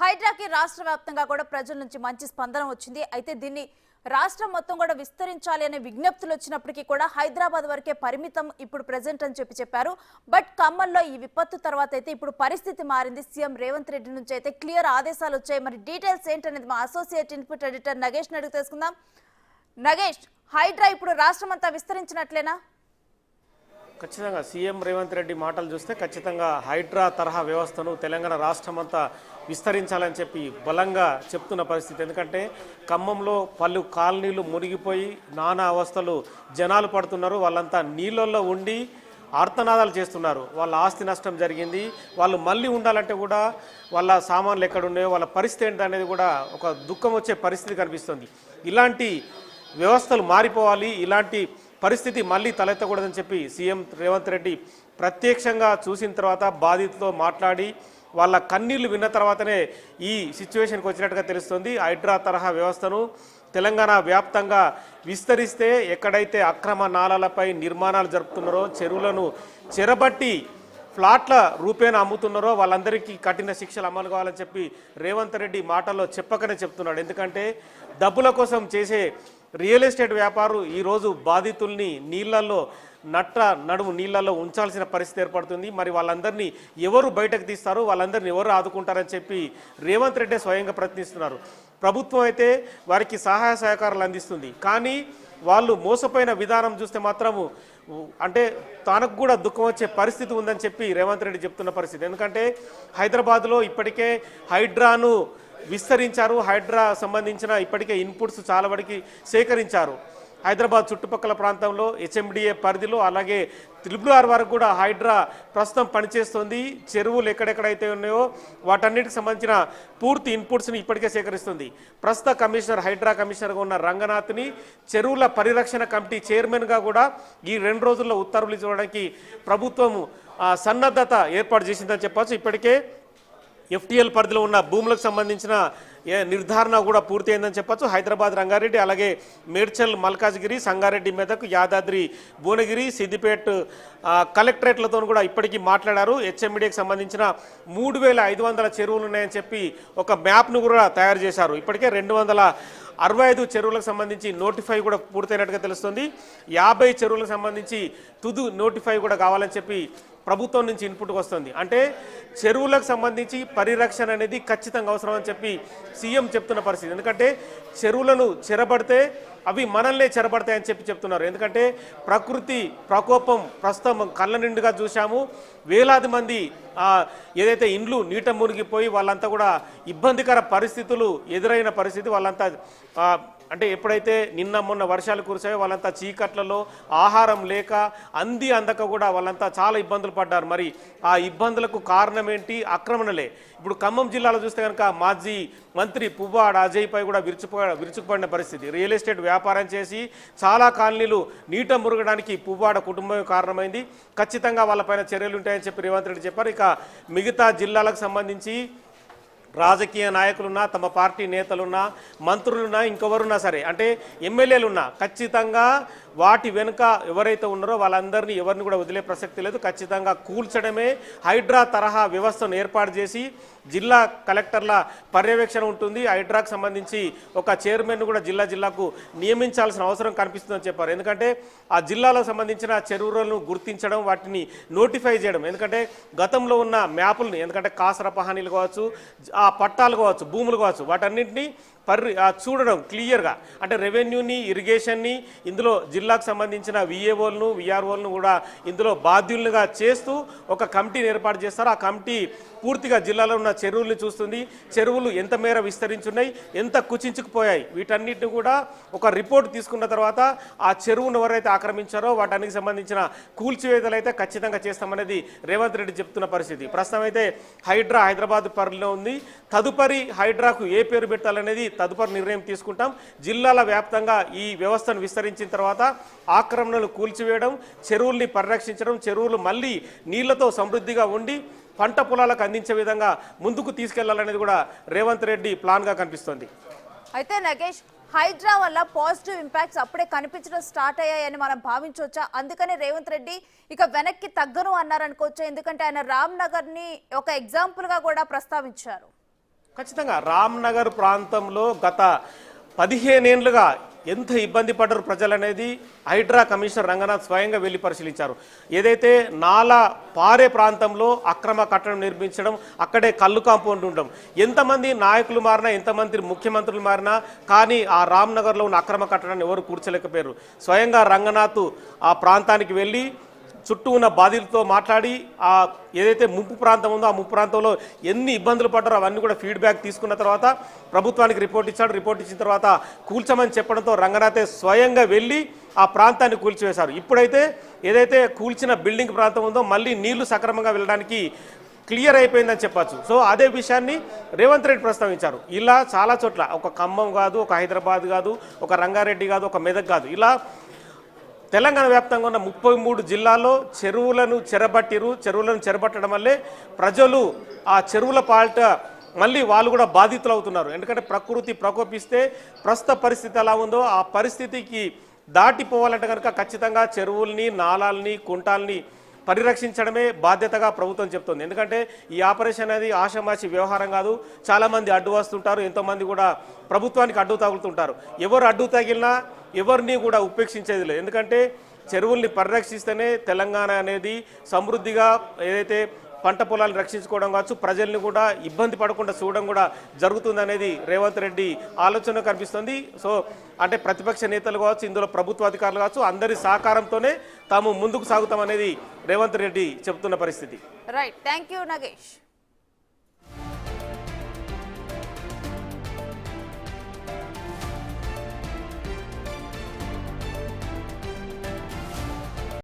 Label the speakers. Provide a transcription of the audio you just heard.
Speaker 1: హైడ్రాకి రాష్ట్ర వ్యాప్తంగా కూడా ప్రజల నుంచి మంచి స్పందన వచ్చింది. అయితే దీన్ని రాష్ట్రం మొత్తం కూడా విస్తరించాలి అనే విజ్ఞప్తులు వచ్చినప్పటికీ కూడా హైదరాబాద్ వరకే పరిమితం ఇప్పుడు ప్రెజెంట్ అని చెప్పారు. బట్ ఖమ్మంలో ఈ విపత్తు తర్వాత అయితే ఇప్పుడు పరిస్థితి మారింది. సీఎం రేవంత్ రెడ్డి నుంచి అయితే క్లియర్ ఆదేశాలు వచ్చాయి. మరి డీటెయిల్స్ ఏంటనేది మా అసోసియేట్ ఇన్పుట్ ఎడిటర్ నగేష్ అడిగి తెలుసుకుందాం. నగేష్, హైడ్రా ఇప్పుడు రాష్ట్రం అంతా విస్తరించినట్లేనా?
Speaker 2: ఖచ్చితంగా సీఎం రేవంత్ రెడ్డి మాటలు చూస్తే ఖచ్చితంగా హైడ్రా తరహా వ్యవస్థను తెలంగాణ రాష్ట్రం అంతా విస్తరించాలని చెప్పి బలంగా చెప్తున్న పరిస్థితి. ఎందుకంటే ఖమ్మంలో పలు కాలనీలు మునిగిపోయి నానా అవస్థలు జనాలు పడుతున్నారు. వాళ్ళంతా నీళ్ళల్లో ఉండి ఆర్తనాదాలు చేస్తున్నారు. వాళ్ళ ఆస్తి నష్టం జరిగింది. వాళ్ళు మళ్ళీ ఉండాలంటే కూడా వాళ్ళ సామాన్లు ఎక్కడున్నాయో వాళ్ళ పరిస్థితి ఏంటనేది కూడా ఒక దుఃఖం వచ్చే పరిస్థితి కనిపిస్తుంది. ఇలాంటి వ్యవస్థలు మారిపోవాలి, ఇలాంటి పరిస్థితి మళ్ళీ తలెత్తకూడదని చెప్పి సీఎం రేవంత్ రెడ్డి ప్రత్యక్షంగా చూసిన తర్వాత బాధితులతో మాట్లాడి వాళ్ళ కన్నీళ్లు విన్న తర్వాతనే ఈ సిచ్యువేషన్కి వచ్చినట్టుగా తెలుస్తుంది. హైడ్రా తరహా వ్యవస్థను తెలంగాణ వ్యాప్తంగా విస్తరిస్తే ఎక్కడైతే అక్రమ నాలాలపై నిర్మాణాలు జరుపుతున్నారో, చెరువులను చెరబట్టి ఫ్లాట్ల రూపేణ అమ్ముతున్నారో వాళ్ళందరికీ కఠిన శిక్షలు అమలు కావాలని చెప్పి రేవంత్ రెడ్డి మాటల్లో చెప్పకనే చెప్తున్నాడు. ఎందుకంటే డబ్బుల కోసం చేసే రియల్ ఎస్టేట్ వ్యాపారులు ఈరోజు బాధితుల్ని నీళ్లలో నడుము నీళ్లలో ఉంచాల్సిన పరిస్థితి ఏర్పడుతుంది. మరి వాళ్ళందరినీ ఎవరు బయటకు తీస్తారు, వాళ్ళందరినీ ఎవరు ఆదుకుంటారని చెప్పి రేవంత్ రెడ్డి స్వయంగా ప్రయత్నిస్తున్నారు. ప్రభుత్వం అయితే వారికి సహాయ సహకారాలు అందిస్తుంది. కానీ వాళ్ళు మోసపోయిన విధానం చూస్తే మాత్రము అంటే తనకు కూడా దుఃఖం వచ్చే పరిస్థితి ఉందని చెప్పి రేవంత్ రెడ్డి చెప్తున్న పరిస్థితి. ఎందుకంటే హైదరాబాద్లో ఇప్పటికే హైడ్రాను విస్తరించారు. హైడ్రా సంబంధించిన ఇప్పటికే ఇన్పుట్స్ చాలా వరకు సేకరించారు. హైదరాబాద్ చుట్టుపక్కల ప్రాంతంలో హెచ్ఎండిఏ పరిధిలో అలాగే RRR వరకు కూడా హైడ్రా ప్రస్తుతం పనిచేస్తుంది. చెరువులు ఎక్కడెక్కడైతే ఉన్నాయో వాటన్నిటికి సంబంధించిన పూర్తి ఇన్పుట్స్ని ఇప్పటికే సేకరిస్తుంది. ప్రస్తుత కమిషనర్ హైడ్రా కమిషనర్గా ఉన్న రంగనాథ్ని చెరువుల పరిరక్షణ కమిటీ చైర్మన్గా కూడా ఈ 2 రోజుల్లో ఉత్తర్వులు ఇవ్వడానికి ప్రభుత్వం సన్నద్ధత ఏర్పాటు చేసిందని చెప్పచ్చు. ఇప్పటికే FTL పరిధిలో ఉన్న భూములకు సంబంధించిన నిర్ధారణ కూడా పూర్తయిందని చెప్పచ్చు. హైదరాబాద్ రంగారెడ్డి అలాగే మేడ్చల్ మల్కాజ్గిరి సంగారెడ్డి మెదక్ యాదాద్రి భువనగిరి సిద్దిపేట కలెక్టరేట్లతో కూడా ఇప్పటికీ మాట్లాడారు. హెచ్ఎండిఏకి సంబంధించిన 3500 చెరువులు ఉన్నాయని చెప్పి ఒక మ్యాప్ను కూడా తయారు చేశారు. ఇప్పటికే 265 చెరువులకు సంబంధించి నోటిఫై కూడా పూర్తయినట్టుగా తెలుస్తుంది. 50 చెరువులకు సంబంధించి తుది నోటిఫై కూడా కావాలని చెప్పి ప్రభుత్వం నుంచి ఇన్పుట్కి వస్తుంది. అంటే చెరువులకు సంబంధించి పరిరక్షణ అనేది ఖచ్చితంగా అవసరం అని చెప్పి సీఎం చెప్తున్న పరిస్థితి. ఎందుకంటే చెరువులను చెరబడితే అవి మనల్నే చెరబడతాయని చెప్పి చెప్తున్నారు. ఎందుకంటే ప్రకృతి ప్రకోపం ప్రస్తుతం కళ్ళ నిండుగా చూశాము. వేలాది మంది ఏదైతే ఇండ్లు నీట మునిగిపోయి వాళ్ళంతా కూడా ఇబ్బందికర పరిస్థితులు ఎదురైన పరిస్థితి. వాళ్ళంతా అంటే ఎప్పుడైతే నిన్న మొన్న వర్షాలు కురిసాయో వాళ్ళంతా చీకట్లలో ఆహారం లేక అందక కూడా వాళ్ళంతా చాలా ఇబ్బందులు పడ్డారు. మరి ఆ ఇబ్బందులకు కారణం ఏంటి? ఆక్రమణలే. ఇప్పుడు ఖమ్మం జిల్లాలో చూస్తే కనుక మాజీ మంత్రి పువ్వాడ అజయ్పై కూడా విరుచుకుపడిన పరిస్థితి. రియల్ ఎస్టేట్ వ్యాపారం చేసి చాలా కాలనీలు నీట మురగడానికి పువ్వాడ కుటుంబమే కారణమైంది. ఖచ్చితంగా వాళ్ళపైన చర్యలు ఉంటాయని చెప్పి రేవంత్ రెడ్డి చెప్పారు. ఇక మిగతా జిల్లాలకు సంబంధించి రాజకీయ నాయకులున్నా, తమ పార్టీ నేతలున్నా, మంత్రులున్నా, ఇంకెవరున్నా సరే అంటే ఎమ్మెల్యేలున్నా ఖచ్చితంగా వాటి వెనుక ఎవరైతే ఉన్నారో వాళ్ళందరినీ ఎవరిని కూడా వదిలే ప్రసక్తి లేదు. ఖచ్చితంగా కూల్చడమే హైడ్రా తరహా వ్యవస్థను ఏర్పాటు చేసి జిల్లా కలెక్టర్ల పర్యవేక్షణ ఉంటుంది. హైడ్రాకు సంబంధించి ఒక చైర్మన్ కూడా జిల్లాకు నియమించాల్సిన అవసరం కనిపిస్తుందని చెప్పారు. ఎందుకంటే ఆ జిల్లాలకు సంబంధించిన చెరువులను గుర్తించడం, వాటిని నోటిఫై చేయడం. ఎందుకంటే గతంలో ఉన్న మ్యాపుల్ని, ఎందుకంటే కాసర పహానీలు కావచ్చు, ఆ పట్టాలు కావచ్చు, భూములు కావచ్చు, వాటన్నింటినీ చూడడం క్లియర్గా. అంటే రెవెన్యూని, ఇరిగేషన్ని, ఇందులో జిల్లాకు సంబంధించిన VAOలను VROలను కూడా ఇందులో బాధ్యులుగా చేస్తూ ఒక కమిటీని ఏర్పాటు చేస్తారు. ఆ కమిటీ పూర్తిగా జిల్లాలో ఉన్న చెరువుల్ని చూస్తుంది. చెరువులు ఎంత మేర విస్తరించున్నాయి, ఎంత కుచించుకుపోయాయి, వీటన్నిటిని కూడా ఒక రిపోర్ట్ తీసుకున్న తర్వాత ఆ చెరువును ఎవరైతే ఆక్రమించారో వాటానికి సంబంధించిన కూల్చివేతలు అయితే ఖచ్చితంగా చేస్తామనేది రేవంత్ రెడ్డి చెప్తున్న పరిస్థితి. ప్రస్తుతం అయితే హైడ్రా హైదరాబాద్ పరిధిలో ఉంది. తదుపరి హైడ్రాకు ఏ పేరు పెట్టాలనేది తదుపరి నిర్ణయం తీసుకుంటాం. జిల్లాల వ్యాప్తంగా ఈ వ్యవస్థను విస్తరించిన తర్వాత ఆక్రమణలు కూల్చివేయడం, చెరువుల్ని పరిరక్షించడం, చెరువులు మళ్ళీ నీళ్లతో సమృద్ధిగా ఉండి పంట పొలాలకు అందించే విధంగా ముందుకు తీసుకెళ్లాలనేది కూడా రేవంత్ రెడ్డి ప్లాన్గా కనిపిస్తోంది.
Speaker 1: అయితే నగేష్, హైడ్రా వల్ల పాజిటివ్ ఇంపాక్ట్స్ అప్పుడే కనిపించడం స్టార్ట్ అయ్యాయని మనం భావించవచ్చా? అందుకనే రేవంత్ రెడ్డి ఇక వెనక్కి తగ్గను అన్నారనుకోవచ్చా? ఎందుకంటే ఆయన రామ్నగర్ని ఒక ఎగ్జాంపుల్గా కూడా ప్రస్తావించారు.
Speaker 2: ఖచ్చితంగా రామ్నగర్ ప్రాంతంలో గత 15 ఏళ్లుగా ఎంత ఇబ్బంది పడ్డారు ప్రజలు అనేది హైడ్రా కమిషనర్ రంగనాథ్ స్వయంగా వెళ్లి పరిశీలించారు. ఏదైతే నాలా పారే ప్రాంతంలో అక్రమ కట్టడం నిర్మించడం, అక్కడే కళ్ళు కాంపౌండ్ ఉండడం, ఎంతమంది నాయకులు మారినా, ఎంతమంది ముఖ్యమంత్రులు మారినా కానీ ఆ రామ్నగర్లో ఉన్న అక్రమ కట్టడాన్ని ఎవరు కూర్చోలేకపోయారు. స్వయంగా రంగనాథ్ ఆ ప్రాంతానికి వెళ్ళి చుట్టూ ఉన్న బాధితులతో మాట్లాడి ఆ ఏదైతే ముంపు ప్రాంతం ఉందో ఆ ముంపు ప్రాంతంలో ఎన్ని ఇబ్బందులు పడ్డారో అవన్నీ కూడా ఫీడ్బ్యాక్ తీసుకున్న తర్వాత ప్రభుత్వానికి రిపోర్ట్ ఇచ్చాడు. రిపోర్ట్ ఇచ్చిన తర్వాత కూల్చమని చెప్పడంతో రంగనాథే స్వయంగా వెళ్ళి ఆ ప్రాంతాన్ని కూల్చివేశారు. ఇప్పుడైతే ఏదైతే కూల్చిన బిల్డింగ్ ప్రాంతం ఉందో మళ్ళీ నీళ్లు సక్రమంగా వెళ్ళడానికి క్లియర్ అయిపోయిందని చెప్పచ్చు. సో అదే విషయాన్ని రేవంత్ రెడ్డి ప్రస్తావించారు. ఇలా చాలా చోట్ల, ఒక ఖమ్మం కాదు, ఒక హైదరాబాద్ కాదు, ఒక రంగారెడ్డి కాదు, ఒక మెదక్ కాదు, ఇలా తెలంగాణ వ్యాప్తంగా ఉన్న 33 జిల్లాల్లో చెరువులను చెరబట్టడం వల్లే ప్రజలు ఆ చెరువుల పాల్ట మళ్ళీ వాళ్ళు కూడా బాధితులు అవుతున్నారు. ఎందుకంటే ప్రకృతి ప్రకోపిస్తే ప్రస్తుత పరిస్థితి ఎలా ఉందో ఆ పరిస్థితికి దాటిపోవాలంటే కనుక ఖచ్చితంగా చెరువుల్ని, నాలాల్ని, కుంటాల్ని పరిరక్షించడమే బాధ్యతగా ప్రభుత్వం చెప్తుంది. ఎందుకంటే ఈ ఆపరేషన్ అనేది ఆషామాషి వ్యవహారం కాదు. చాలామంది అడ్డు వస్తుంటారు, ఎంతోమంది కూడా ప్రభుత్వానికి అడ్డు తగులుతుంటారు. ఎవరు అడ్డు తగిలినా ఎవరిని కూడా ఉపేక్షించేది లేదు. ఎందుకంటే చెరువుల్ని పరిరక్షిస్తేనే తెలంగాణ అనేది సమృద్ధిగా ఏదైతే పంట పొలాలను రక్షించుకోవడం కావచ్చు, ప్రజల్ని కూడా ఇబ్బంది పడకుండా చూడడం కూడా జరుగుతుంది అనేది రేవంత్ రెడ్డి ఆలోచన కనిపిస్తుంది. సో అంటే ప్రతిపక్ష నేతలు కావచ్చు, ఇందులో ప్రభుత్వ అధికారులు కావచ్చు, అందరి సహకారంతోనే తాము ముందుకు సాగుతామనేది రేవంత్ రెడ్డి చెబుతున్న పరిస్థితి.
Speaker 1: Right, thank you Nagesh.